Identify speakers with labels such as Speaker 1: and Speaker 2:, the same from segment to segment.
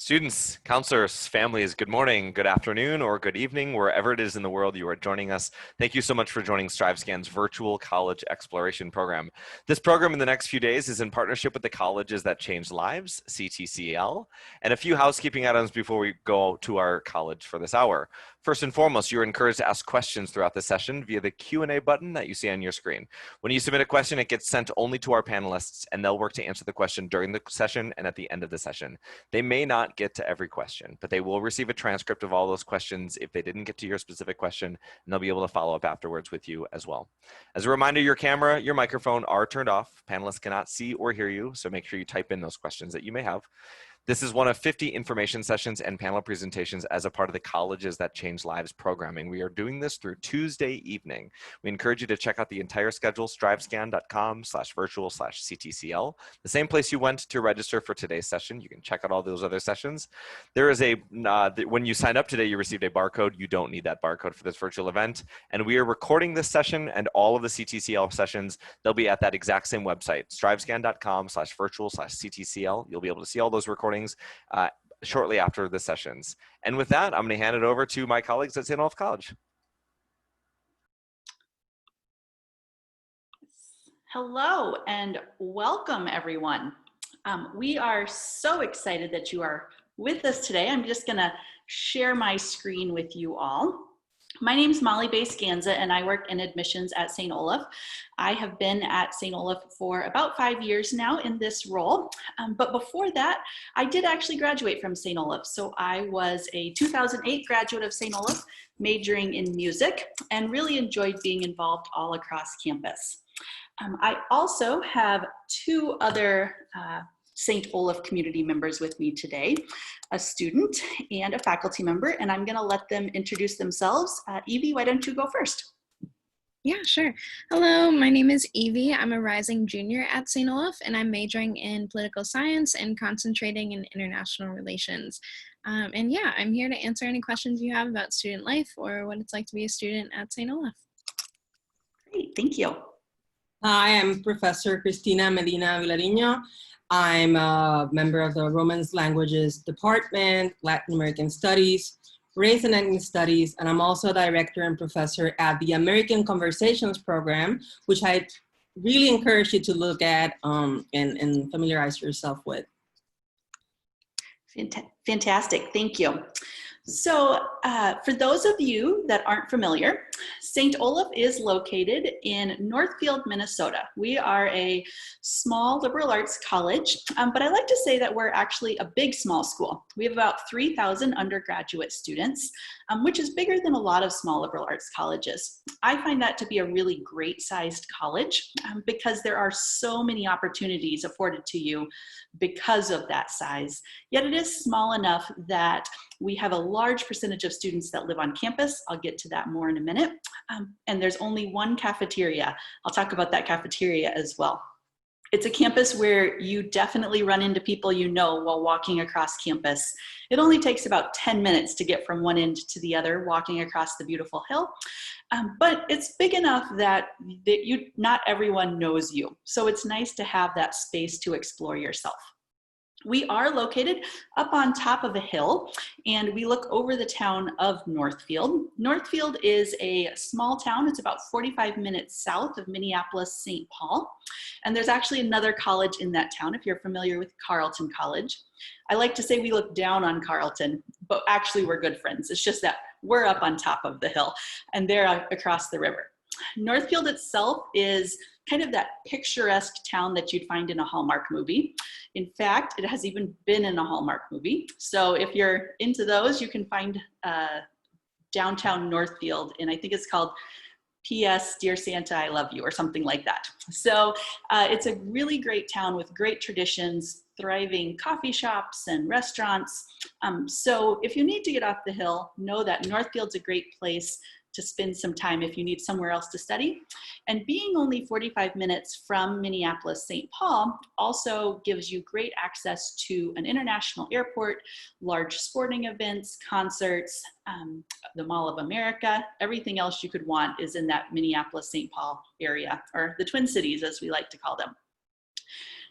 Speaker 1: Students, counselors, families, good morning, good afternoon, or good evening, wherever it is in the world you are joining us. Thank you so much for joining StriveScan's virtual college exploration program. This program in the next few days is in partnership with the Colleges That Change Lives, CTCL, and a few housekeeping items before we go to our college for this hour. First and foremost, you're encouraged to ask questions throughout the session via the Q&A button that you see on your screen. When you submit a question, it gets sent only to our panelists, and they'll work to answer the question during the session and at the end of the session. They may not get to every question, but they will receive a transcript of all those questions if they didn't get to your specific question, and they'll be able to follow up afterwards with you as well. As a reminder, your camera, your microphone are turned off. Panelists cannot see or hear you, so make sure you type in those questions that you may have. This is one of 50 information sessions and panel presentations as a part of the Colleges That Change Lives programming. We are doing this through Tuesday evening. We encourage you to check out the entire schedule, strivescan.com/virtual/CTCL, the same place you went to register for today's session. You can check out all those other sessions. There is a, when you sign up today, you received a barcode. You don't need that barcode for this virtual event. And we are recording this session and all of the CTCL sessions. They'll be at that exact same website, strivescan.com/virtual/CTCL. You'll be able to see all those recordings shortly after the sessions. And with that, I'm going to hand it over to my colleagues at St. Olaf College.
Speaker 2: Hello and welcome, everyone. We are so excited that you are with us today. I'm just going to share my screen with you all. My name is Molly Bass-Ganza, and I work in admissions at St. Olaf. I have been at St. Olaf for about 5 years now in this role, but before that, I did actually graduate from St. Olaf. So I was a 2008 graduate of St. Olaf, majoring in music, and really enjoyed being involved all across campus. I also have two other St. Olaf community members with me today, a student and a faculty member, and I'm going to let them introduce themselves. Evie, why don't you go first?
Speaker 3: Yeah, sure. Hello, my name is Evie. I'm a rising junior at St. Olaf, and I'm majoring in political science and concentrating in international relations. And yeah, I'm here to answer any questions you have about student life or what it's like to be a student at St. Olaf.
Speaker 2: Great, thank you.
Speaker 4: Hi, I'm Professor Cristina Medina Vilariño. I'm a member of the Romance Languages Department, Latin American Studies, Race and Ethnic Studies, and I'm also a director and professor at the American Conversations program, which I really encourage you to look at and familiarize yourself with.
Speaker 2: Fantastic, thank you. So for those of you that aren't familiar, St. Olaf is located in Northfield, Minnesota. We are a small liberal arts college, but I like to say that we're actually a big small school. We have about 3,000 undergraduate students, which is bigger than a lot of small liberal arts colleges. I find that to be a really great sized college because there are so many opportunities afforded to you because of that size. Yet it is small enough that we have a large percentage of students that live on campus. I'll get to that more in a minute. And there's only one cafeteria. I'll talk about that cafeteria as well. It's a campus where you definitely run into people you know while walking across campus. It only takes about 10 minutes to get from one end to the other walking across the beautiful hill. But it's big enough that not everyone knows you. So it's nice to have that space to explore yourself. We are located up on top of a hill, and we look over the town of Northfield. Northfield is a small town. It's about 45 minutes south of Minneapolis, St. Paul. And there's actually another college in that town, if you're familiar with Carleton College. I like to say we look down on Carleton, but actually we're good friends. It's just that we're up on top of the hill, and they're across the river. Northfield itself is kind of that picturesque town that you'd find in a Hallmark movie. In fact, it has even been in a Hallmark movie. So if you're into those, you can find downtown Northfield, and I think it's called P.S. Dear Santa, I Love You, or something like that. So it's a really great town with great traditions, thriving coffee shops and restaurants. So if you need to get off the hill, know that Northfield's a great place to spend some time if you need somewhere else to study. And being only 45 minutes from Minneapolis, St. Paul also gives you great access to an international airport, large sporting events, concerts, the Mall of America, everything else you could want is in that Minneapolis, St. Paul area, or the Twin Cities as we like to call them.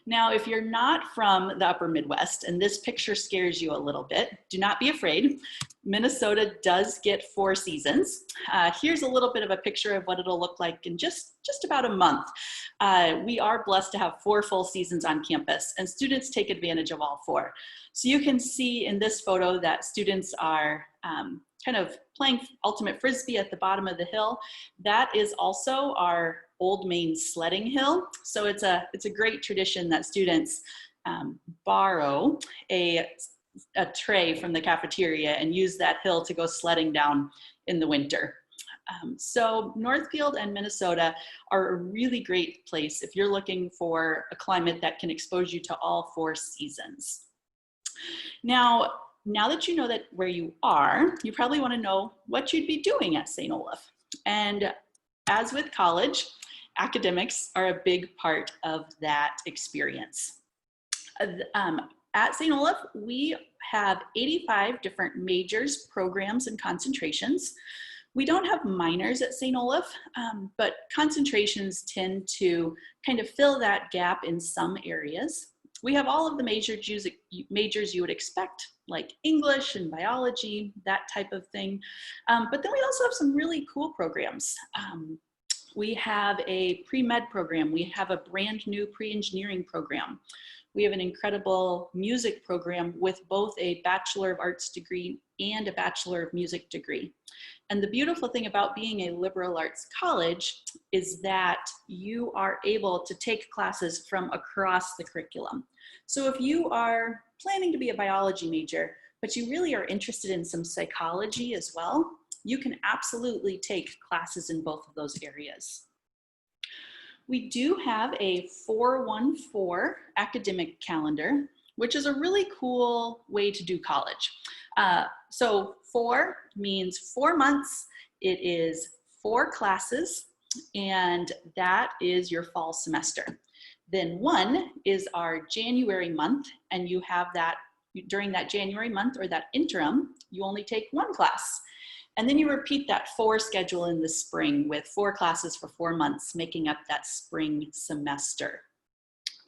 Speaker 2: Now, if you're not from the upper Midwest and this picture scares you a little bit, do not be afraid. Minnesota does get 4 seasons. Here's a little bit of a picture of what it'll look like in just about a month. We are blessed to have 4 full seasons on campus, and students take advantage of all 4. So you can see in this photo that students are kind of playing ultimate frisbee at the bottom of the hill. That is also our Old Main sledding hill. So it's a great tradition that students borrow a tray from the cafeteria and use that hill to go sledding down in the winter. So Northfield and Minnesota are a really great place if you're looking for a climate that can expose you to all 4 seasons. Now that you know that where you are, you probably want to know what you'd be doing at St. Olaf. And as with college, academics are a big part of that experience. At St. Olaf, we have 85 different majors, programs, and concentrations. We don't have minors at St. Olaf, but concentrations tend to kind of fill that gap in some areas. We have all of the majors you would expect, like English and biology, that type of thing. But then we also have some really cool programs. We have a pre-med program. We have a brand new pre-engineering program. We have an incredible music program with both a Bachelor of Arts degree and a Bachelor of Music degree. And the beautiful thing about being a liberal arts college is that you are able to take classes from across the curriculum. So if you are planning to be a biology major, but you really are interested in some psychology as well, you can absolutely take classes in both of those areas. We do have a 4-1-4 academic calendar, which is a really cool way to do college. So 4 means 4 months. It is 4 classes, and that is your fall semester. Then 1 is our January month, and you have that during that January month or that interim, you only take 1 class. And then you repeat that 4 schedule in the spring with 4 classes for 4 months, making up that spring semester.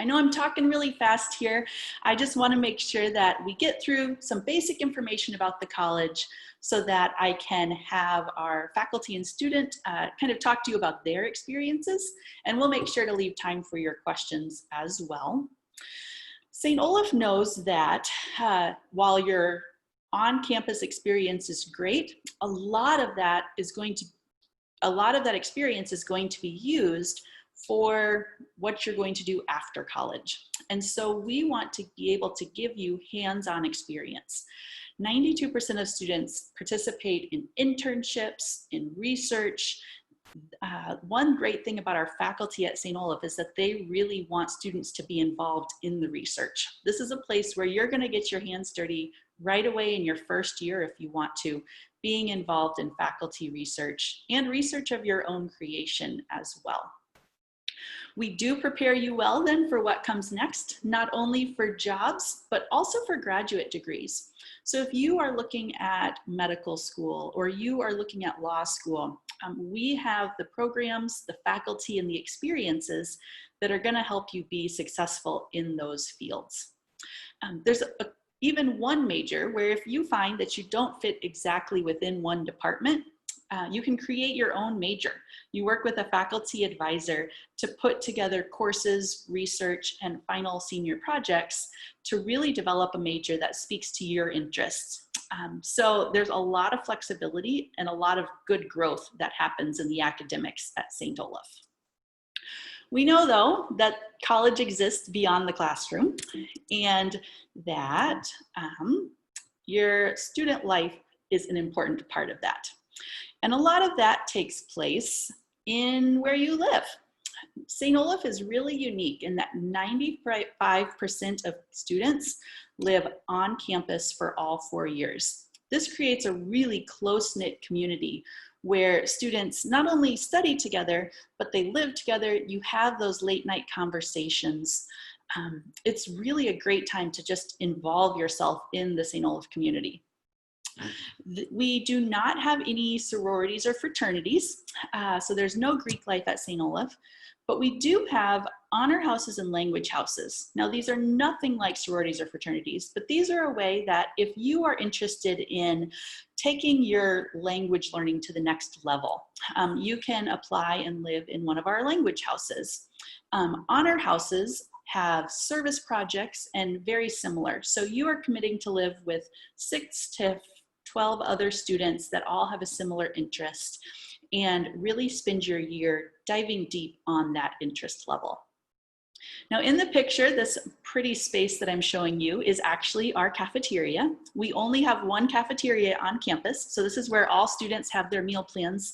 Speaker 2: I know I'm talking really fast here. I just want to make sure that we get through some basic information about the college so that I can have our faculty and student kind of talk to you about their experiences, and we'll make sure to leave time for your questions as well. St. Olaf knows that while your on-campus experience is great, a lot of that experience is going to be used for what you're going to do after college. And so we want to be able to give you hands-on experience. 92% of students participate in internships, in research. One great thing about our faculty at St. Olaf is that they really want students to be involved in the research. This is a place where you're going to get your hands dirty right away in your first year if you want to, being involved in faculty research and research of your own creation as well. We do prepare you well then for what comes next, not only for jobs, but also for graduate degrees. So if you are looking at medical school or you are looking at law school, we have the programs, the faculty, and the experiences that are going to help you be successful in those fields. There's even one major where if you find that you don't fit exactly within one department, you can create your own major. You work with a faculty advisor to put together courses, research, and final senior projects to really develop a major that speaks to your interests. So there's a lot of flexibility and a lot of good growth that happens in the academics at St. Olaf. We know, though, that college exists beyond the classroom and that your student life is an important part of that. And a lot of that takes place in where you live. St. Olaf is really unique in that 95% of students live on campus for all 4 years. This creates a really close-knit community where students not only study together, but they live together. You have those late-night conversations. It's really a great time to just involve yourself in the St. Olaf community. We do not have any sororities or fraternities, so there's no Greek life at St. Olaf, but we do have honor houses and language houses. Now, these are nothing like sororities or fraternities, but these are a way that if you are interested in taking your language learning to the next level, you can apply and live in one of our language houses. Honor houses have service projects and very similar. So you are committing to live with 6 to 12 other students that all have a similar interest and really spend your year diving deep on that interest level. Now in the picture, this pretty space that I'm showing you is actually our cafeteria. We only have one cafeteria on campus, so this is where all students have their meal plans.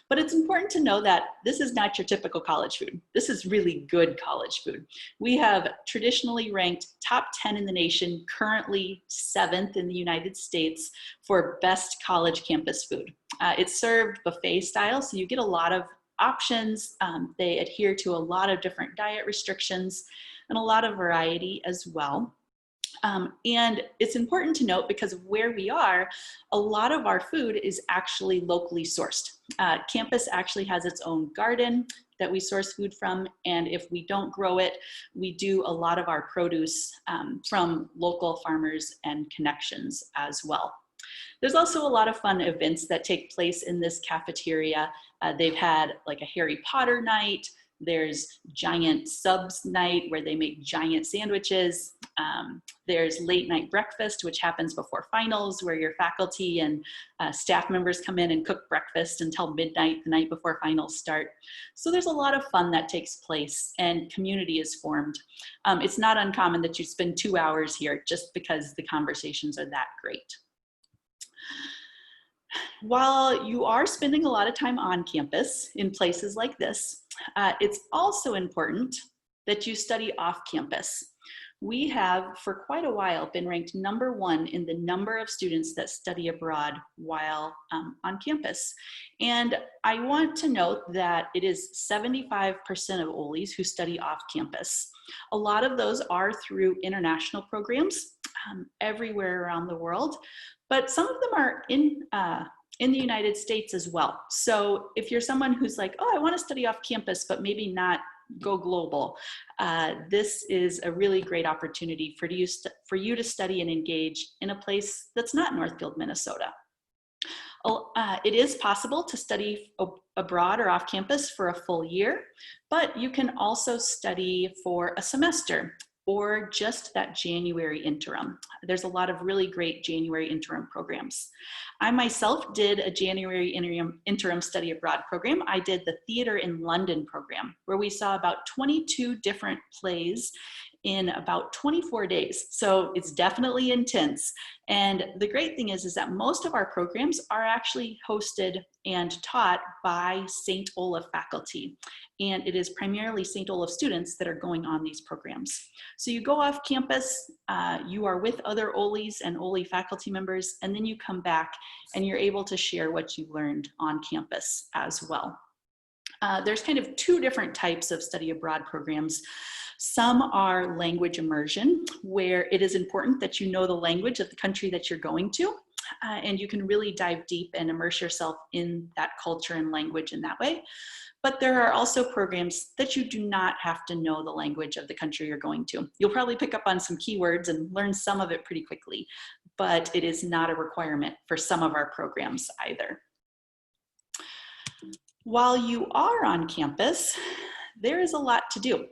Speaker 2: But it's important to know that this is not your typical college food. This is really good college food. We have traditionally ranked top 10 in the nation, currently 7th in the United States for best college campus food. It's served buffet style, so you get a lot of options. They adhere to a lot of different diet restrictions and a lot of variety as well. And it's important to note, because of where we are, a lot of our food is actually locally sourced. Campus actually has its own garden that we source food from, and if we don't grow it, we do a lot of our produce from local farmers and connections as well. There's also a lot of fun events that take place in this cafeteria. They've had like a Harry Potter night. There's giant subs night where they make giant sandwiches. There's late night breakfast, which happens before finals, where your faculty and staff members come in and cook breakfast until midnight the night before finals start. So there's a lot of fun that takes place and community is formed. It's not uncommon that you spend 2 hours here just because the conversations are that great. While you are spending a lot of time on campus in places like this, it's also important that you study off campus. We have, for quite a while, been ranked #1 in the number of students that study abroad while on campus. And I want to note that it is 75% of OLIs who study off campus. A lot of those are through international programs everywhere around the world, but some of them are in the United States as well. So if you're someone who's like, oh, I want to study off campus, but maybe not go global, this is a really great opportunity for you to study and engage in a place that's not Northfield, Minnesota. It is possible to study abroad or off campus for a full year, but you can also study for a semester or just that January interim. There's a lot of really great January interim programs. I myself did a January interim study abroad program. I did the Theater in London program, where we saw about 22 different plays in about 24 days. So it's definitely intense. And the great thing is that most of our programs are actually hosted and taught by St. Olaf faculty. And it is primarily St. Olaf students that are going on these programs. So you go off campus, you are with other OLIs and OLI faculty members, and then you come back and you're able to share what you learned on campus as well. There's kind of 2 different types of study abroad programs. Some are language immersion, where it is important that you know the language of the country that you're going to, and you can really dive deep and immerse yourself in that culture and language in that way. But there are also programs that you do not have to know the language of the country you're going to. You'll probably pick up on some keywords and learn some of it pretty quickly, but it is not a requirement for some of our programs either. While you are on campus, there is a lot to do.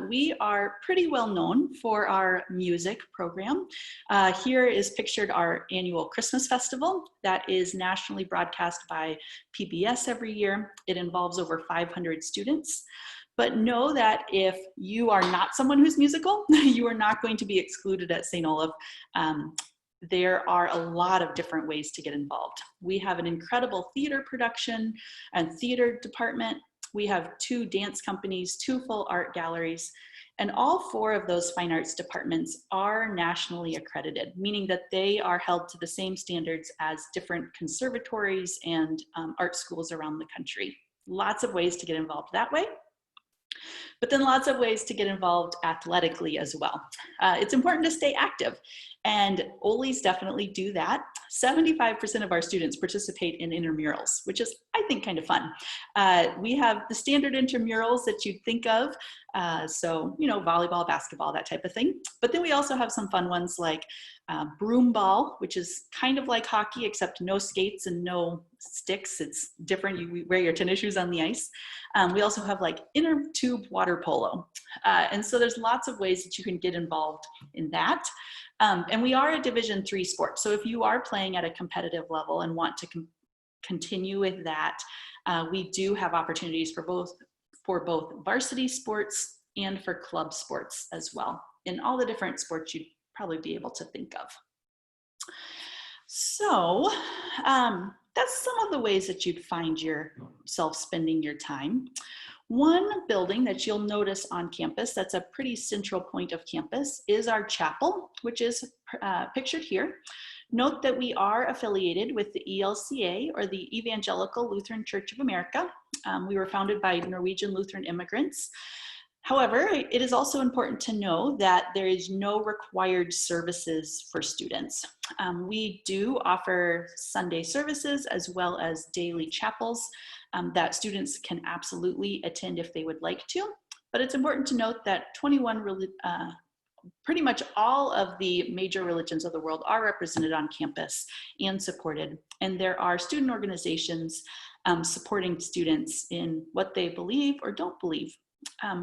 Speaker 2: We are pretty well known for our music program. Here is pictured our annual Christmas festival that is nationally broadcast by PBS every year. It involves over 500 students. But know that if you are not someone who's musical, you are not going to be excluded at St. Olaf. There are a lot of different ways to get involved. We have an incredible theater production and theater department. We have 2 dance companies, 2 full art galleries, and all 4 of those fine arts departments are nationally accredited, meaning that they are held to the same standards as different conservatories and art schools around the country. Lots of ways to get involved that way. But then lots of ways to get involved athletically as well. It's important to stay active, and OLIs definitely do that. 75% of our students participate in intramurals, which is, I think, kind of fun. We have the standard intramurals that you'd think of, so, you know, volleyball, basketball, that type of thing. But then we also have some fun ones like broom ball, which is kind of like hockey, except no skates and no sticks. It's different. You wear your tennis shoes on the ice. We also have like inner tube water polo. And so there's lots of ways that you can get involved in that. And we are a Division III sport. So if you are playing at a competitive level and want to continue with that, we do have opportunities for both varsity sports and for club sports as well, in all the different sports you'd probably be able to think of. So that's some of the ways that you'd find yourself spending your time. One building that you'll notice on campus that's a pretty central point of campus is our chapel, which is pictured here. Note that we are affiliated with the ELCA, or the Evangelical Lutheran Church of America. We were founded by Norwegian Lutheran immigrants. However, it is also important to know that there is no required services for students. We do offer Sunday services as well as daily chapels that students can absolutely attend if they would like to. But it's important to note that pretty much all of the major religions of the world are represented on campus and supported. And there are student organizations supporting students in what they believe or don't believe.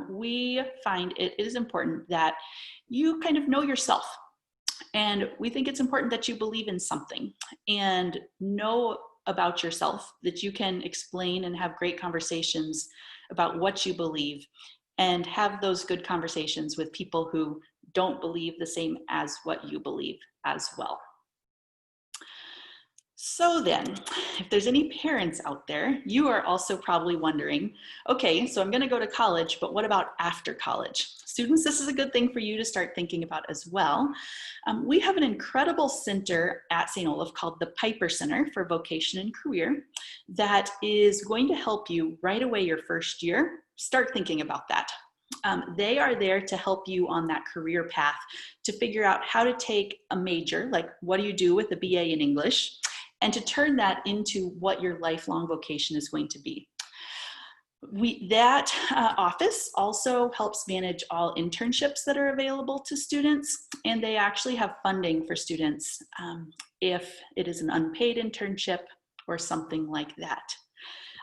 Speaker 2: We find it is important that you kind of know yourself. And we think it's important that you believe in something and know about yourself, that you can explain and have great conversations about what you believe, and have those good conversations with people who don't believe the same as what you believe as well. So then, if there's any parents out there, you are also probably wondering, okay, so I'm going to go to college, but what about after college? Students, this is a good thing for you to start thinking about as well. We have an incredible center at St. Olaf called the Piper Center for Vocation and Career that is going to help you right away your first year start thinking about that. They are there to help you on that career path to figure out how to take a major, like what do you do with a BA in English, and to turn that into what your lifelong vocation is going to be. That office also helps manage all internships that are available to students, and they actually have funding for students if it is an unpaid internship or something like that.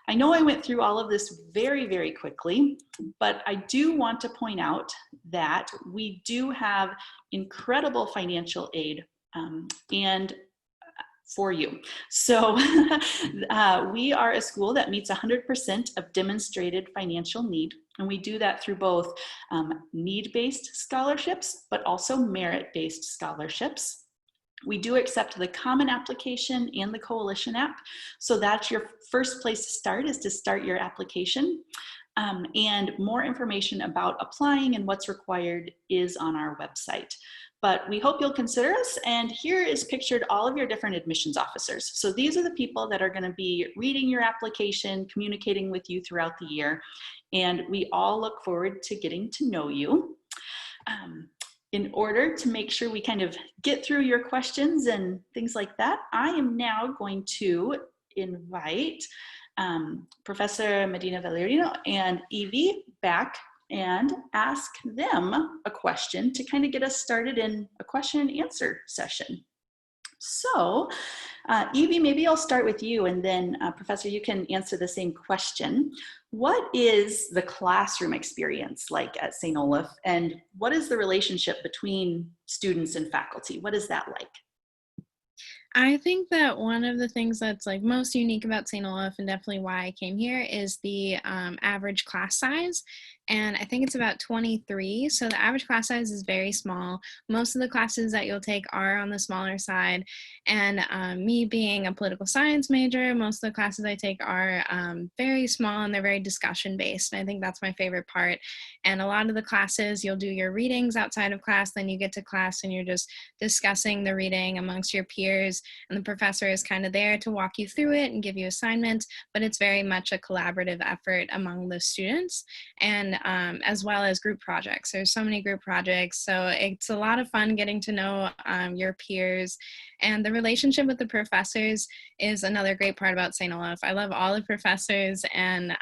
Speaker 2: I know I went through all of this very, very quickly, but I do want to point out that we do have incredible financial aid and for you. So we are a school that meets 100% of demonstrated financial need, and we do that through both need-based scholarships, but also merit-based scholarships. We do accept the Common Application and the Coalition app, so that's your first place to start, is to start your application. And more information about applying and what's required is on our website. But we hope you'll consider us, and here is pictured all of your different admissions officers. So these are the people that are going to be reading your application, communicating with you throughout the year, and we all look forward to getting to know you. In order to make sure we kind of get through your questions and things like that, I am now going to invite Professor Medina Valerino and Evie back and ask them a question to kind of get us started in a question and answer session. So, Evie, maybe I'll start with you, and then Professor, you can answer the same question. What is the classroom experience like at St. Olaf, and what is the relationship between students and faculty? What is that like?
Speaker 3: I think that one of the things that's like most unique about St. Olaf, and definitely why I came here, is the average class size. And I think it's about 23. So the average class size is very small. Most of the classes that you'll take are on the smaller side. And me being a political science major, most of the classes I take are very small, and they're very discussion based. And I think that's my favorite part. And a lot of the classes, you'll do your readings outside of class, then you get to class and you're just discussing the reading amongst your peers. and the professor is kind of there to walk you through it and give you assignments, but it's very much a collaborative effort among the students, and as well as group projects. There's so many group projects, so it's a lot of fun getting to know your peers, and the relationship with the professors is another great part about St. Olaf. I love all the professors, and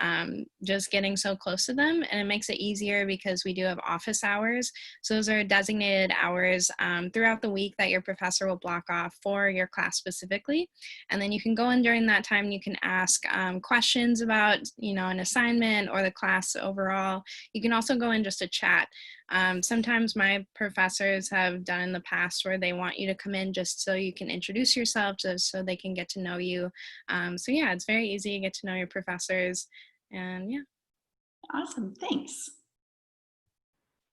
Speaker 3: just getting so close to them, and it makes it easier because we do have office hours. So those are designated hours throughout the week that your professor will block off for your class specifically, and then you can go in during that time and you can ask questions about, you know, an assignment or the class overall. You can also go in just to chat. Sometimes my professors have done in the past where they want you to come in just so you can introduce yourself, just so they can get to know you. So yeah, it's very easy to get to know your professors, and yeah.
Speaker 2: Awesome, thanks.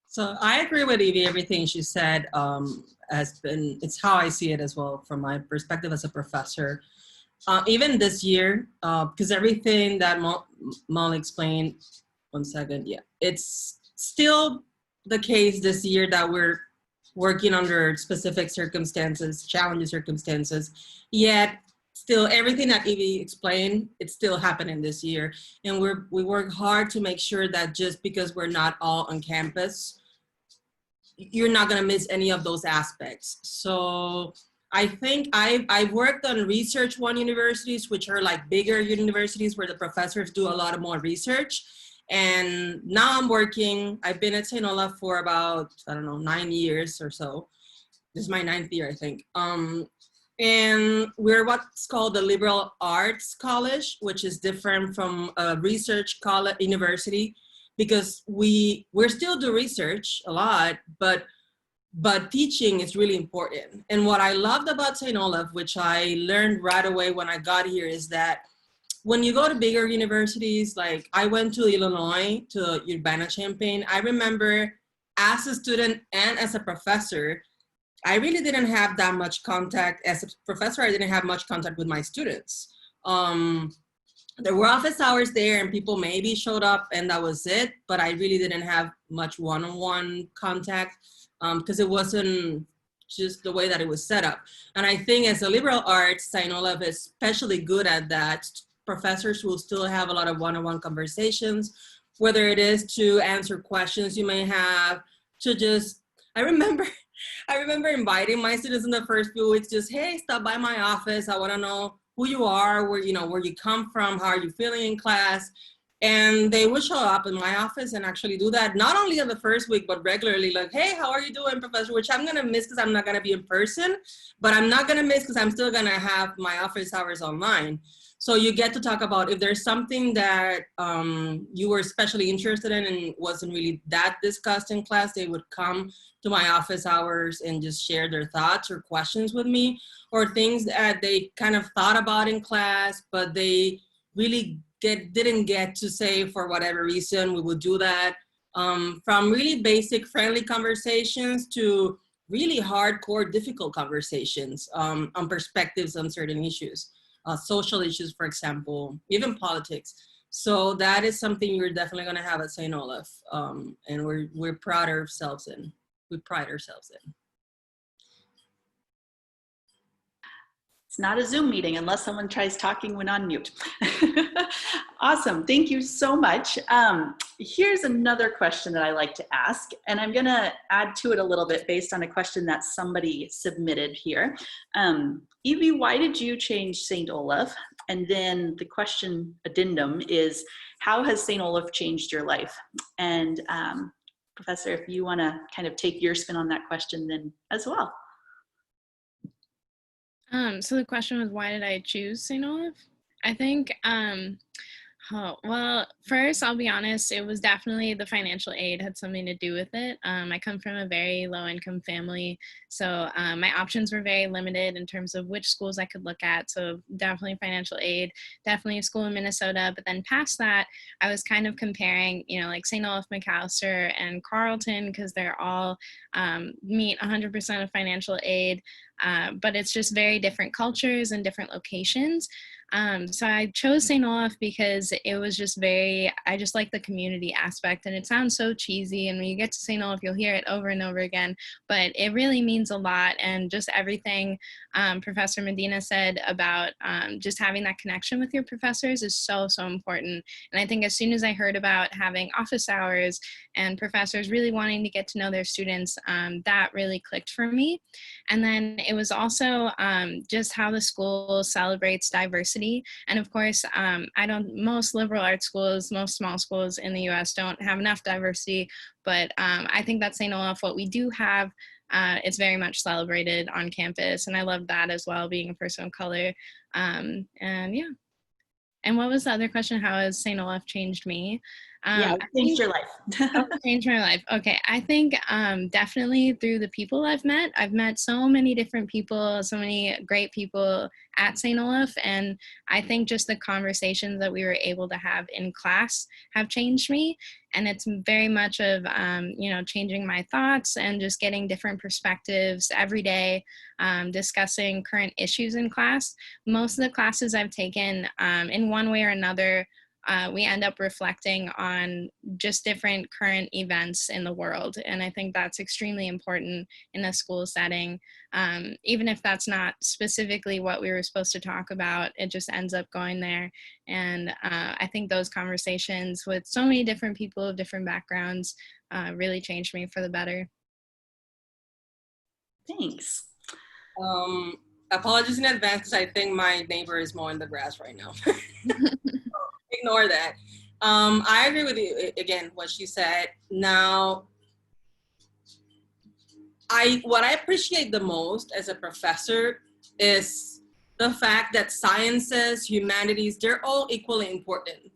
Speaker 4: So I agree with Evie. Everything she said it's how I see it as well from my perspective as a professor. Even this year, because everything that Molly explained, one second, yeah, it's still the case this year that we're working under specific circumstances, challenging circumstances, yet still everything that Evie explained, it's still happening this year. And we work hard to make sure that just because we're not all on campus, you're not gonna miss any of those aspects. So I think I've worked on research one universities, which are like bigger universities where the professors do a lot of more research. And now I've been at St. Olaf for about, I don't know, 9 years or so. This is my 9th year, I think. And we're what's called the liberal arts college, which is different from a research college university, because we're still do research a lot, but teaching is really important. And what I loved about St. Olaf, which I learned right away when I got here, is that when you go to bigger universities, like I went to Illinois, to Urbana-Champaign, I remember as a student and as a professor, I really didn't have that much contact. As a professor, I didn't have much contact with my students. There were office hours there and people maybe showed up and that was it, but I really didn't have much one-on-one contact because it wasn't just the way that it was set up. And I think as a liberal arts, St. Olaf is especially good at that. Professors will still have a lot of one-on-one conversations, whether it is to answer questions you may have, to just, I remember inviting my students in the first few weeks, just, hey, stop by my office. I want to know who you are, where you come from, how are you feeling in class? And they would show up in my office and actually do that, not only on the first week, but regularly, like, hey, how are you doing, professor? Which I'm gonna miss because I'm not gonna be in person, but I'm not gonna miss because I'm still gonna have my office hours online. So you get to talk about if there's something that you were especially interested in and wasn't really that discussed in class, they would come to my office hours and just share their thoughts or questions with me, or things that they kind of thought about in class, but they really didn't get to say for whatever reason. We would do that from really basic friendly conversations to really hardcore difficult conversations on perspectives on certain issues. Social issues, for example, even politics. So that is something you're definitely going to have at St. Olaf, and we pride ourselves in.
Speaker 2: It's not a Zoom meeting unless someone tries talking when on mute. Awesome, thank you so much. Here's another question that I like to ask, and I'm gonna add to it a little bit based on a question that somebody submitted here. Evie, why did you change St. Olaf? And then the question addendum is, how has St. Olaf changed your life? And Professor, if you wanna kind of take your spin on that question then as well.
Speaker 3: So the question was, why did I choose St. Olaf? I think, well, first, I'll be honest, it was definitely the financial aid had something to do with it. I come from a very low-income family, so my options were very limited in terms of which schools I could look at. So definitely financial aid, definitely a school in Minnesota. But then past that, I was kind of comparing, like St. Olaf, McAllister, and Carleton, because they're all meet 100% of financial aid. but it's just very different cultures and different locations. So I chose St. Olaf because it was just I just like the community aspect, and it sounds so cheesy, and when you get to St. Olaf, you'll hear it over and over again, but it really means a lot. And just everything Professor Medina said about just having that connection with your professors is so, so important. And I think as soon as I heard about having office hours and professors really wanting to get to know their students, that really clicked for me. And then it was also just how the school celebrates diversity. And of course, most liberal arts schools, most small schools in the US don't have enough diversity, but I think that St. Olaf, what we do have, it's very much celebrated on campus. And I love that as well, being a person of color. And yeah. And what was the other question? How has St. Olaf changed me?
Speaker 2: Yeah, it changed your life.
Speaker 3: Changed my life. Okay, I think definitely through the people I've met. I've met so many different people, so many great people at St. Olaf, and I think just the conversations that we were able to have in class have changed me. And it's very much of, changing my thoughts and just getting different perspectives every day, discussing current issues in class. Most of the classes I've taken, in one way or another, we end up reflecting on just different current events in the world. And I think that's extremely important in a school setting. Even if that's not specifically what we were supposed to talk about, it just ends up going there. And I think those conversations with so many different people of different backgrounds really changed me for the better.
Speaker 2: Thanks.
Speaker 4: Apologies in advance because I think my neighbor is mowing the grass right now. Ignore that. I agree with you, again, what she said. Now, what I appreciate the most as a professor is the fact that sciences, humanities, they're all equally important.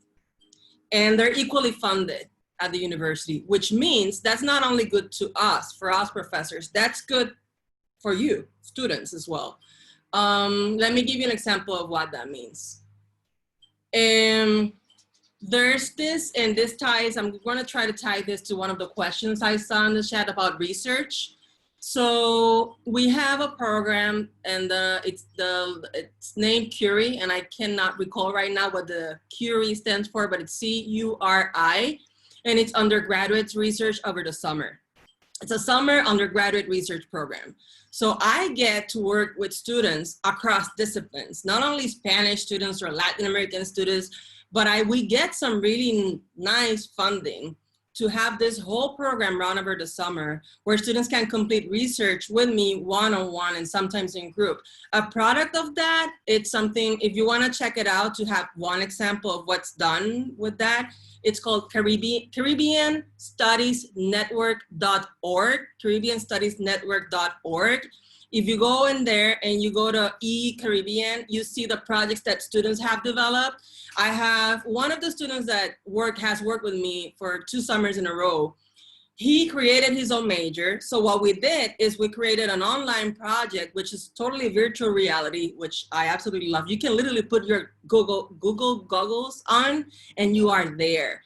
Speaker 4: And they're equally funded at the university, which means that's not only good to us, for us professors, that's good for you, students as well. Let me give you an example of what that means. There's this, and this ties, I'm going to try to tie this to one of the questions I saw in the chat about research. So we have a program, and it's named Curie, and I cannot recall right now what the Curie stands for, but it's CURI, and it's undergraduate research over the summer. It's a summer undergraduate research program. So I get to work with students across disciplines, not only Spanish students or Latin American students, but we get some really nice funding to have this whole program run over the summer where students can complete research with me one-on-one and sometimes in group. A product of that, it's something, if you wanna check it out to have one example of what's done with that, it's called Caribbean Studies Network.org, Caribbean Studies Network.org. If you go in there and you go to eCaribbean, you see the projects that students have developed. I have one of the students that has worked with me for 2 summers in a row. He created his own major. So what we did is we created an online project, which is totally virtual reality, which I absolutely love. You can literally put your Google goggles on and you are there.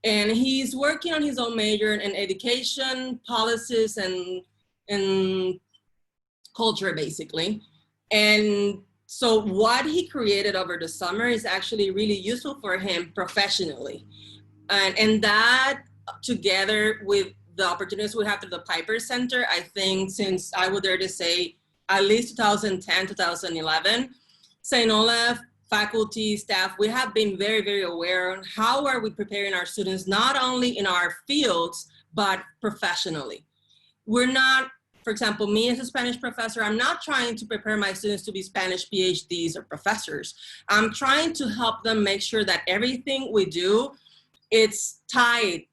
Speaker 4: And he's working on his own major in education, policies, and culture, basically. And so what he created over the summer is actually really useful for him professionally. And that together with the opportunities we have through the Piper Center, I think since I would dare to say at least 2010, 2011, St. Olaf faculty, staff, we have been very, very aware on how are we preparing our students, not only in our fields, but professionally. We're not, for example, me as a Spanish professor, I'm not trying to prepare my students to be Spanish PhDs or professors. I'm trying to help them make sure that everything we do, it's tied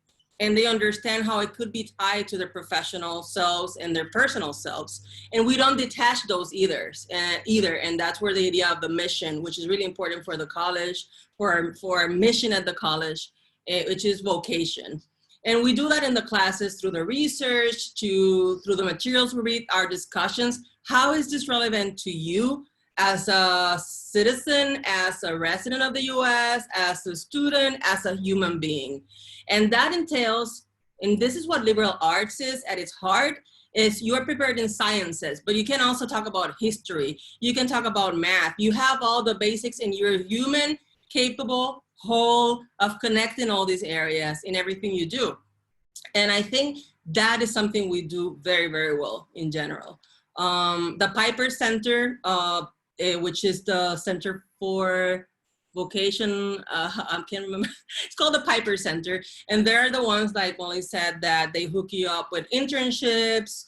Speaker 4: and they understand how it could be tied to their professional selves and their personal selves. And we don't detach those either. And that's where the idea of the mission, which is really important for the college, for our mission at the college, which is vocation. And we do that in the classes through the research, through the materials we read, our discussions. How is this relevant to you as a citizen, as a resident of the US, as a student, as a human being? And that entails, and this is what liberal arts is at its heart, is you are prepared in sciences, but you can also talk about history. You can talk about math. You have all the basics and you're human, capable, whole of connecting all these areas in everything you do. And I think that is something we do very, very well in general. The Piper Center, which is the Center for Vocation, I can't remember, it's called the Piper Center. And they're the ones, like Molly said, that they hook you up with internships.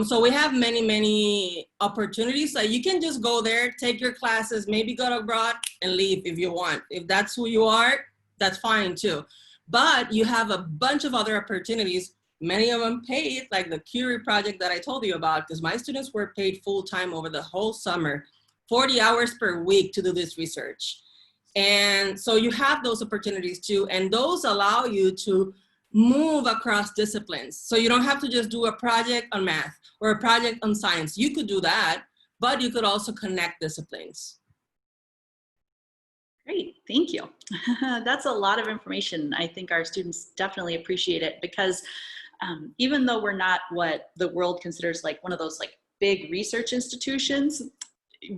Speaker 4: So we have many, many opportunities. Like you can just go there, take your classes, maybe go abroad and leave if you want. If that's who you are, that's fine too. But you have a bunch of other opportunities, many of them paid, like the Curie project that I told you about, because my students were paid full-time over the whole summer, 40 hours per week to do this research. And so you have those opportunities too, and those allow you to move across disciplines. So you don't have to just do a project on math or a project on science. You could do that, but you could also connect disciplines.
Speaker 2: Great, thank you. That's a lot of information. I think our students definitely appreciate it because even though we're not what the world considers like one of those like big research institutions,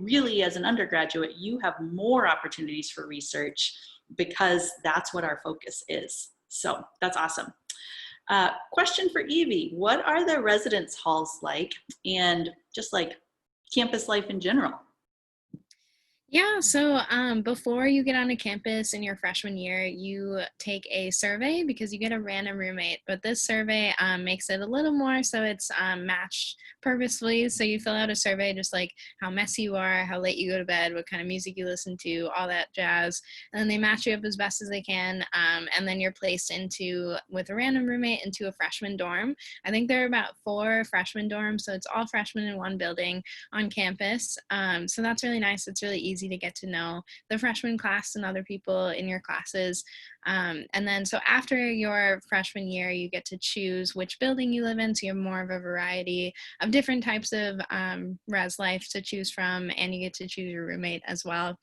Speaker 2: really as an undergraduate, you have more opportunities for research because that's what our focus is. So that's awesome. Question for Evie, what are the residence halls like and just like campus life in general?
Speaker 3: Yeah, so before you get onto campus in your freshman year, you take a survey because you get a random roommate. But this survey makes it a little more so it's matched purposefully. So you fill out a survey just like how messy you are, how late you go to bed, what kind of music you listen to, all that jazz. And then they match you up as best as they can. And then you're placed with a random roommate into a freshman dorm. I think there are about 4 freshman dorms. So it's all freshmen in one building on campus. So that's really nice. It's really easy to get to know the freshman class and other people in your classes. And then so after your freshman year, you get to choose which building you live in. So you have more of a variety of different types of res life to choose from, and you get to choose your roommate as well.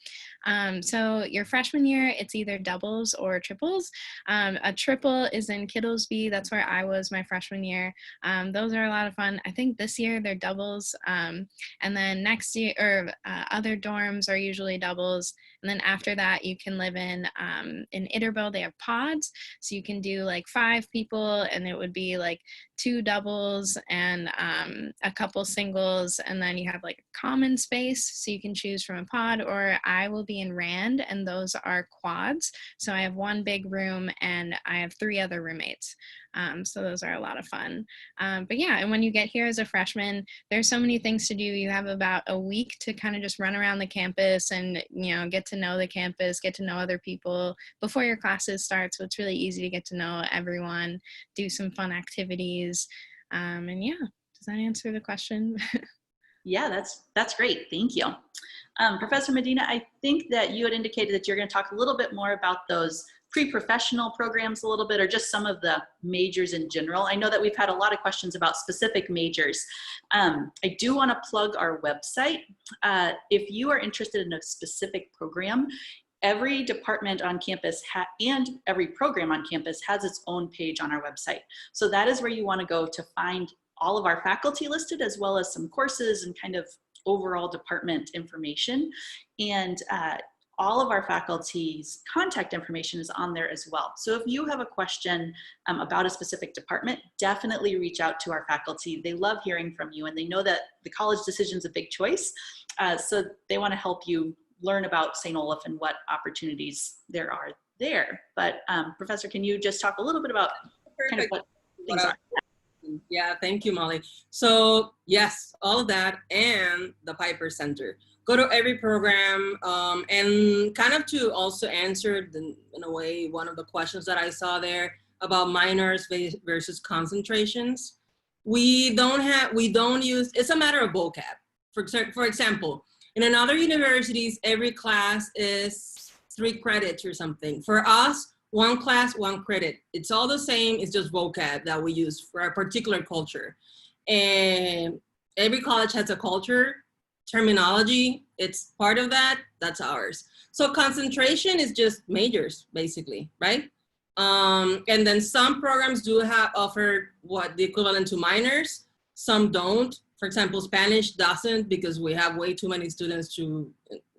Speaker 3: So your freshman year, it's either doubles or triples. A triple is in Kittlesby. That's where I was my freshman year. Those are a lot of fun. I think this year they're doubles. And then next year, or other dorms are usually doubles. And then after that, you can live in Iterborough. They have pods. So you can do like 5 people, and it would be like 2 doubles and a couple singles. And then you have like a common space. So you can choose from a pod, or I will be in Rand, and those are quads. So I have 1 big room and I have 3 other roommates. So those are a lot of fun. But yeah, and when you get here as a freshman, there's so many things to do. You have about a week to kind of just run around the campus and, get to know the campus, get to know other people before your classes start. So it's really easy to get to know everyone, do some fun activities. And yeah, does that answer the question?
Speaker 2: Yeah, that's great. Thank you. Professor Medina, I think that you had indicated that you're going to talk a little bit more about those pre-professional programs a little bit, or just some of the majors in general. I know that we've had a lot of questions about specific majors. I do want to plug our website. If you are interested in a specific program, every department on campus and every program on campus has its own page on our website. So that is where you want to go to find all of our faculty listed, as well as some courses and kind of overall department information. And all of our faculty's contact information is on there as well. So if you have a question about a specific department, definitely reach out to our faculty. They love hearing from you, and they know that the college decision is a big choice. So they want to help you learn about St. Olaf and what opportunities there are there. But Professor, can you just talk a little bit about kind of what things are?
Speaker 4: Yeah, thank you, Molly. So yes, all of that and the Piper Center. Go to every program, and kind of to also answer, in a way, one of the questions that I saw there about minors versus concentrations. We don't use, it's a matter of vocab. For example, in another universities, every class is 3 credits or something. For us, 1 class, 1 credit. It's all the same, it's just vocab that we use for a particular culture. And every college has a culture, terminology, it's part of that, that's ours. So concentration is just majors, basically, right? And then some programs do offer what the equivalent to minors, Some don't. For example, Spanish doesn't because we have way too many students to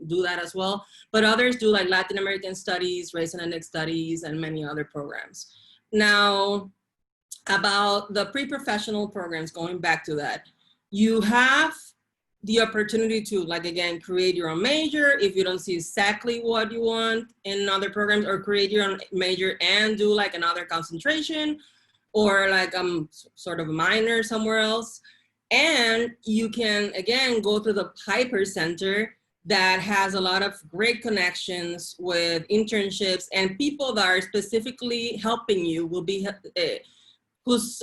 Speaker 4: do that as well. But others do, like Latin American studies, race and ethnic studies, and many other programs. Now, about the pre-professional programs, going back to that, you have the opportunity to, like, again, create your own major if you don't see exactly what you want in other programs, or create your own major and do like another concentration or like sort of a minor somewhere else. And you can, again, go to the Piper Center that has a lot of great connections with internships, and people that are specifically helping you will be, whose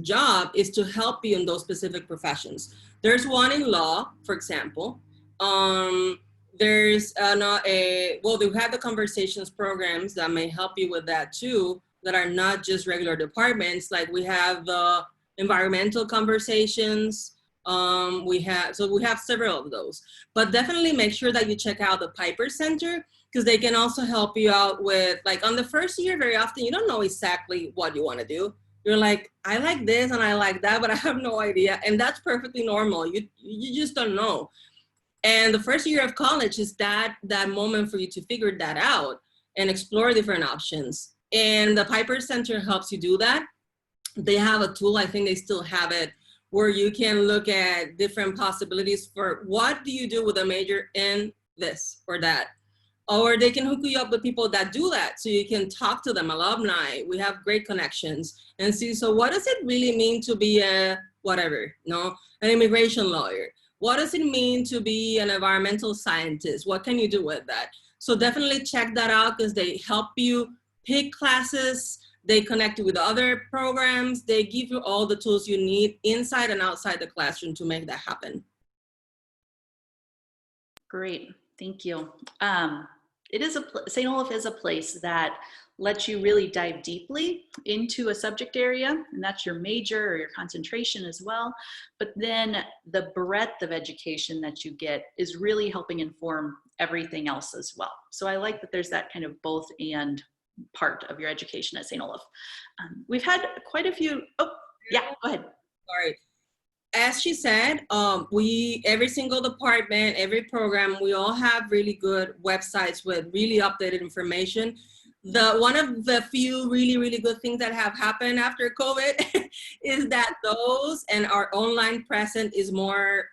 Speaker 4: job is to help you in those specific professions. There's one in law, for example. There's well, they have the conversations programs that may help you with that too, that are not just regular departments. Like we have the environmental conversations. We have several of those, but definitely make sure that you check out the Piper Center, because they can also help you out with, like, on the first year, very often you don't know exactly what you want to do. You're like, I like this and I like that, but I have no idea. And that's perfectly normal. You just don't know. And the first year of college is that moment for you to figure that out and explore different options. And the Piper Center helps you do that. They have a tool, I think they still have it, where you can look at different possibilities for what do you do with a major in this or that. Or they can hook you up with people that do that, so you can talk to them, alumni. We have great connections, and see, so what does it really mean to be a whatever, an immigration lawyer? What does it mean to be an environmental scientist? What can you do with that? So definitely check that out, because they help you pick classes. They connect you with other programs. They give you all the tools you need inside and outside the classroom to make that happen.
Speaker 2: Great, thank you. St. Olaf is a place that lets you really dive deeply into a subject area, and that's your major or your concentration as well. But then the breadth of education that you get is really helping inform everything else as well. So I like that there's that kind of both and part of your education at St. Olaf. We've had quite a few, yeah, go ahead.
Speaker 4: Sorry. As she said, every single department, every program, we all have really good websites with really updated information. One of the few really, really good things that have happened after COVID is that those and our online presence is more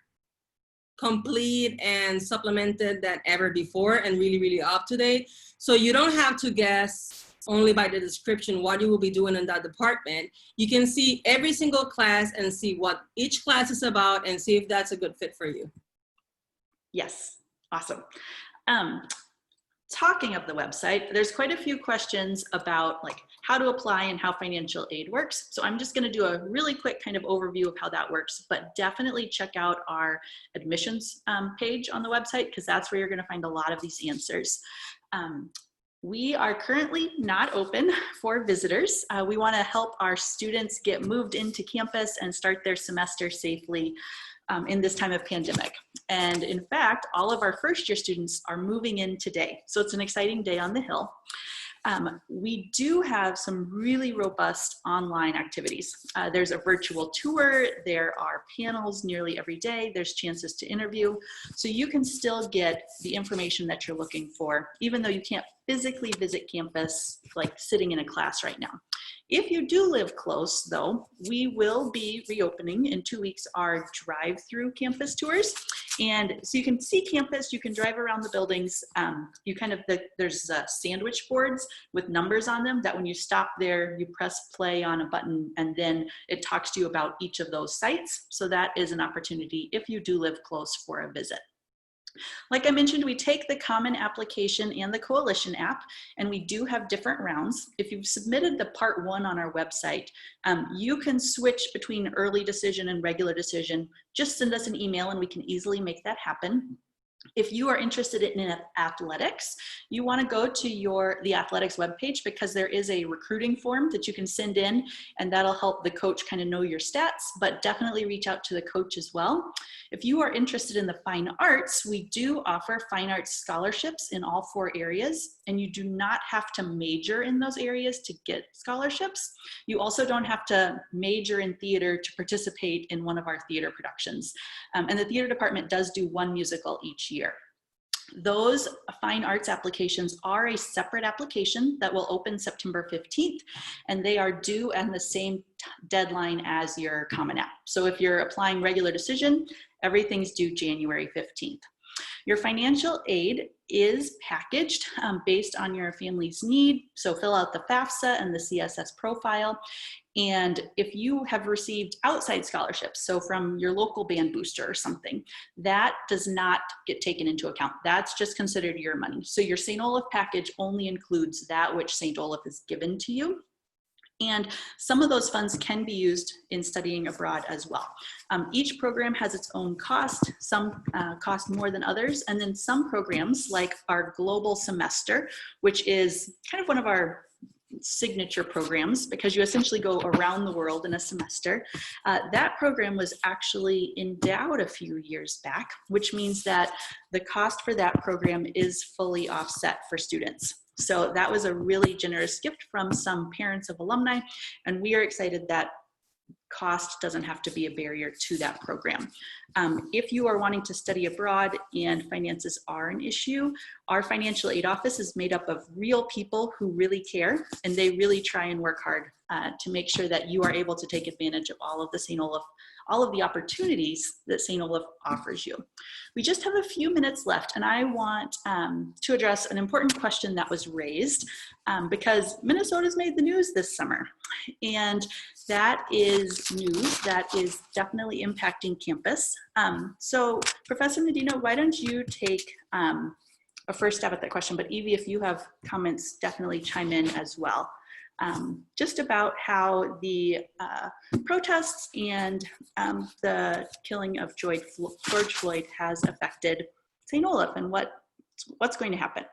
Speaker 4: complete and supplemented than ever before, and really, really up to date. So you don't have to guess only by the description what you will be doing in that department. You can see every single class and see what each class is about and see if that's a good fit for you.
Speaker 2: Yes, awesome. Talking of the website, there's quite a few questions about like how to apply and how financial aid works. So I'm just going to do a really quick kind of overview of how that works, but definitely check out our admissions page on the website, because that's where you're going to find a lot of these answers. We are currently not open for visitors. We want to help our students get moved into campus and start their semester safely in this time of pandemic. And in fact, all of our first year students are moving in today. So it's an exciting day on the Hill. We do have some really robust online activities. There's a virtual tour, there are panels nearly every day, there's chances to interview. So you can still get the information that you're looking for, even though you can't physically visit campus like sitting in a class right now. If you do live close, though, we will be reopening in 2 weeks our drive-through campus tours. And so you can see campus, you can drive around the buildings. There's sandwich boards with numbers on them that when you stop there, you press play on a button and then it talks to you about each of those sites. So that is an opportunity if you do live close for a visit. Like I mentioned, we take the Common Application and the Coalition app, and we do have different rounds. If you've submitted the part 1 on our website, you can switch between early decision and regular decision. Just send us an email and we can easily make that happen. If you are interested in athletics, you want to go to the athletics webpage, because there is a recruiting form that you can send in, and that'll help the coach kind of know your stats, but definitely reach out to the coach as well. If you are interested in the fine arts, we do offer fine arts scholarships in all 4 areas, and you do not have to major in those areas to get scholarships. You also don't have to major in theater to participate in one of our theater productions. And the theater department does do 1 musical each year. Those fine arts applications are a separate application that will open September 15th, and they are due on the same deadline as your Common App. So if you're applying regular decision, everything's due January 15th. Your financial aid is packaged based on your family's need. So fill out the FAFSA and the CSS profile. And if you have received outside scholarships, so from your local band booster or something, that does not get taken into account. That's just considered your money. So your St. Olaf package only includes that which St. Olaf has given to you. And some of those funds can be used in studying abroad as well. Each program has its own cost. Some cost more than others. And then some programs, like our global semester, which is kind of one of our signature programs, because you essentially go around the world in a semester. That program was actually endowed a few years back, which means that the cost for that program is fully offset for students. So that was a really generous gift from some parents of alumni, and we are excited that cost doesn't have to be a barrier to that program. If you are wanting to study abroad and finances are an issue, our financial aid office is made up of real people who really care, and they really try and work hard to make sure that you are able to take advantage of all of the opportunities that St. Olaf offers you. We just have a few minutes left, and I want to address an important question that was raised because Minnesota's made the news this summer, and that is news that is definitely impacting campus. So Professor Medina, why don't you take a first stab at that question, but Evie, if you have comments, definitely chime in as well. Just about how the protests and the killing of George Floyd has affected St. Olaf and what's going to happen.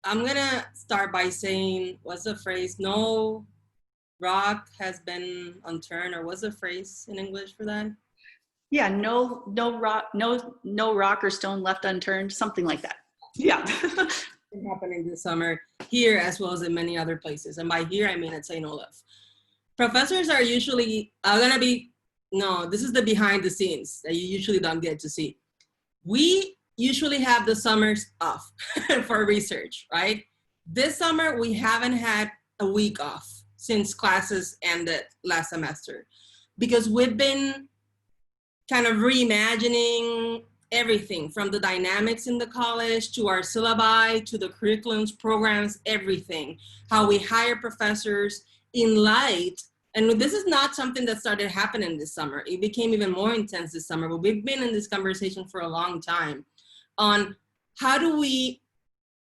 Speaker 4: I'm gonna start by saying, what's the phrase? No rock has been unturned, or what's the phrase in English for that?
Speaker 2: Yeah, no rock or stone left unturned, something like that. Yeah.
Speaker 4: Happening this summer here as well as in many other places, and by here I mean at St. Olaf. Professors are usually this is the behind the scenes that you usually don't get to see. We usually have the summers off for research, right? This summer we haven't had a week off since classes ended last semester, because we've been kind of reimagining everything from the dynamics in the college to our syllabi, to the curriculums, programs, everything. How we hire professors in light, and this is not something that started happening this summer. It became even more intense this summer, but we've been in this conversation for a long time on how do we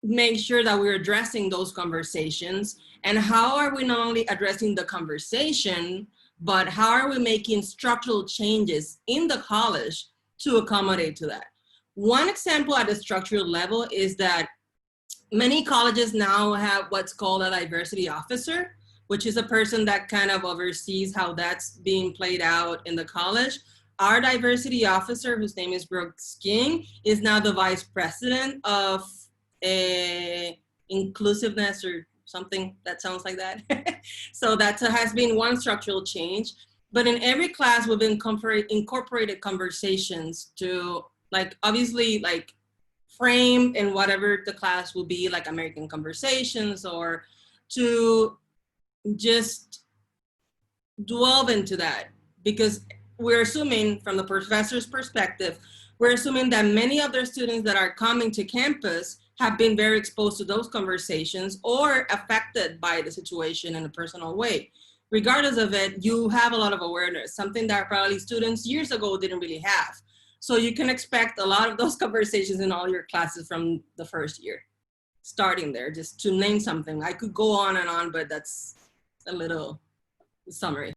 Speaker 4: make sure that we're addressing those conversations, and how are we not only addressing the conversation, but how are we making structural changes in the college to accommodate to that. One example at the structural level is that many colleges now have what's called a diversity officer, which is a person that kind of oversees how that's being played out in the college. Our diversity officer, whose name is Brooks King, is now the vice president of inclusiveness or something that sounds like that. So that has been one structural change. But in every class, we've incorporated conversations to, obviously, frame in whatever the class will be, like American conversations, or to just delve into that. Because we're assuming, from the professor's perspective, we're assuming that many of their students that are coming to campus have been very exposed to those conversations or affected by the situation in a personal way. Regardless of it, you have a lot of awareness, something that probably students years ago didn't really have. So you can expect a lot of those conversations in all your classes from the first year, starting there, just to name something. I could go on and on, but that's a little summary.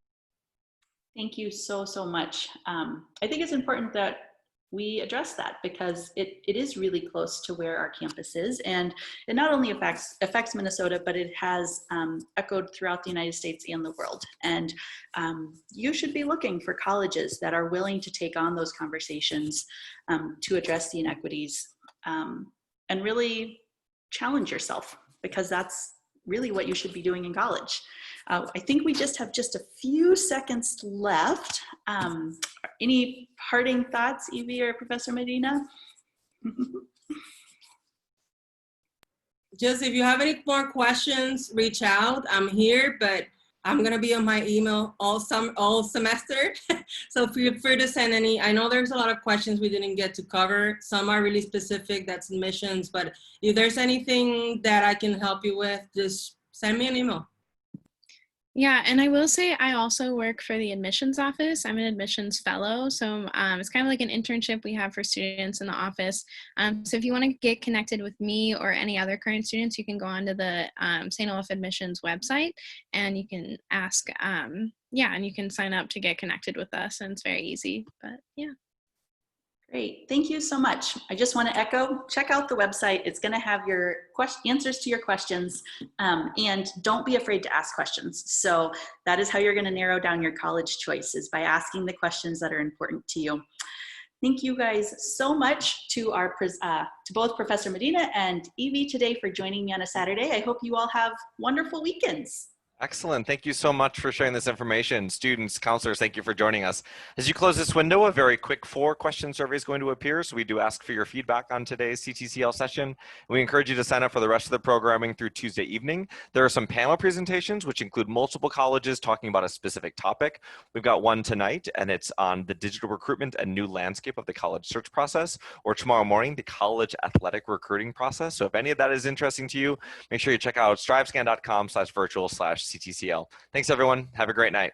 Speaker 2: Thank you so much. I think it's important that we address that, because it is really close to where our campus is, and it not only affects Minnesota, but it has echoed throughout the United States and the world. And you should be looking for colleges that are willing to take on those conversations to address the inequities, and really challenge yourself, because that's really what you should be doing in college. I think we just have a few seconds left. Any parting thoughts, Evie or Professor Medina?
Speaker 4: Just if you have any more questions, reach out. I'm here, but I'm gonna be on my email all semester. So feel free to send any. I know there's a lot of questions we didn't get to cover. Some are really specific, that's admissions, but if there's anything that I can help you with, just send me an email.
Speaker 3: Yeah, and I will say I also work for the admissions office. I'm an admissions fellow, so it's kind of like an internship we have for students in the office. So if you want to get connected with me or any other current students, you can go onto the St. Olaf admissions website, and you can ask, yeah, and you can sign up to get connected with us, and it's very easy, but yeah.
Speaker 2: Great, thank you so much. I just want to echo, check out the website. It's going to have your answers to your questions, and don't be afraid to ask questions. So that is how you're going to narrow down your college choices, by asking the questions that are important to you. Thank you guys so much to both Professor Medina and Evie today for joining me on a Saturday. I hope you all have wonderful weekends.
Speaker 1: Excellent. Thank you so much for sharing this information. Students, counselors, thank you for joining us. As you close this window, a very quick 4-question survey is going to appear. So we do ask for your feedback on today's CTCL session. We encourage you to sign up for the rest of the programming through Tuesday evening. There are some panel presentations, which include multiple colleges talking about a specific topic. We've got one tonight, and it's on the digital recruitment and new landscape of the college search process, or tomorrow morning, the college athletic recruiting process. So if any of that is interesting to you, make sure you check out strivescan.com/virtual/CTCL. Thanks, everyone. Have a great night.